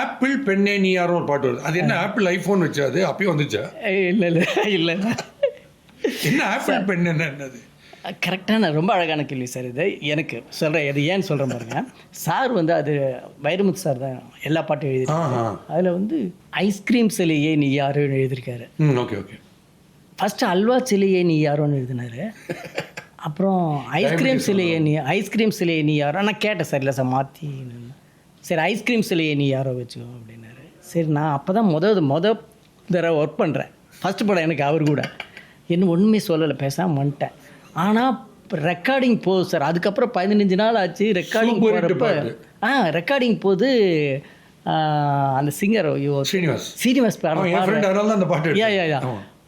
Apple பெண்ணே நீ யாரோ ஒரு பாட்டு வருது. அது என்ன ஆப்பிள் ஐஃபோன் வச்சு அது அப்பயும் வந்துச்சா? இல்லை என்ன ஆப்பிள் பெண் என்னது? கரெக்டான ரொம்ப அழகான கேள்வி சார். இது எனக்கு சொல்கிறேன், இது ஏன்னு சொல்கிறேன் பாருங்க. சார் வந்து அது வைரமுத்து சார் தான் எல்லா பாட்டும் எழுதியிருக்காரு. அதில் வந்து ஐஸ்கிரீம் சிலையே நீ யாரோன்னு எழுதியிருக்காரு. Okay okay. ஃபஸ்ட்டு அல்வா சிலையே நீ யாரோன்னு எழுதினாரு. அப்புறம் ஐஸ்கிரீம் சிலையை நீ யாரோ. நான் கேட்டேன் சார், இல்லை சார் மாற்றி, சரி ஐஸ்கிரீம் சிலையை நீ யாரோ வச்சுக்கோ அப்படின்னாரு. சரி நான் அப்போ தான் மொத தடவை ஒர்க் பண்ணுறேன். ஃபஸ்ட்டு படம் எனக்கு அவர் கூட. இன்னும் ஒன்றுமே சொல்லலை, பேசாமல் வந்துட்டேன். ஆனால் ரெக்கார்டிங் போகுது சார். அதுக்கப்புறம் 15 நாள் ஆச்சு ரெக்கார்டிங் போகிறப்ப. ரெக்கார்டிங் போது அந்த சிங்கர் சீனிவாஸ்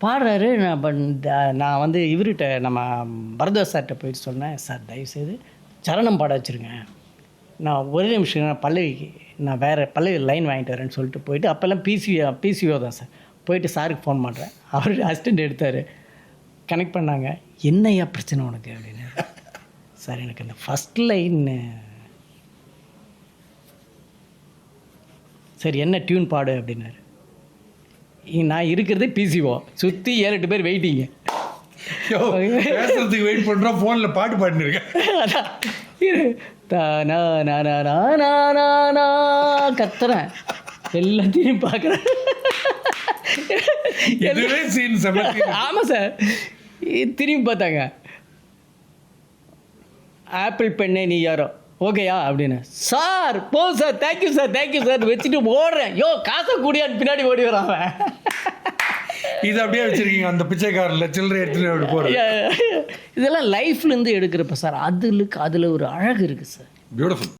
பாடுறாரு. நான் வந்து இவர்கிட்ட நம்ம பரதாஸ் சார்கிட்ட போயிட்டு சொன்னேன், சார் தயவுசெய்து சரணம் பாட வச்சுருங்க, நான் ஒரே நிமிஷம் நான் வேறு பல்லவி லைன் வாங்கிட்டு வரேன்னு சொல்லிட்டு போயிட்டு, அப்போல்லாம் பிசிஓ தான் சார். போயிட்டு சாருக்கு ஃபோன் பண்ணுறேன். அவர் அசிஸ்டண்ட் எடுத்தார், கனெக்ட் பண்ணாங்க. என்னையா பிரச்சனை உனக்கு அப்படின்னு. சார் எனக்கு அந்த ஃபஸ்ட் லைன், சரி என்ன டியூன் பாடு அப்படின்னாரு. நான் இருக்கிறதே பிசிஓ, சுற்றி 7-8 பேர் வெயிட்டிங்க. வெயிட் பண்ணுறோம், ஃபோனில் பாட்டு பாடினிருக்கேன். கத்துறேன், எல்லாத்தையும் பார்க்குறேன். ஆமாம் சார். திரும்பி பார்த்தாங்க, ஆப்பிள் பெண்ணே நீ யாரோ ஓகேயா அப்படின்னு. சார் போ சார், தேங்க்யூ சார் வச்சுட்டு ஓடுறேன். காசை கூடியான்னு பின்னாடி ஓடி வராங்க. இது அப்படியே வச்சிருக்கீங்க அந்த பிச்சைக்காரில் சில்லறை எடுத்துட்டு போகிறேன். இதெல்லாம் லைஃப்லேருந்து எடுக்கிறப்ப சார் அதில் ஒரு அழகு இருக்குது சார். பியூட்டிஃபுல்.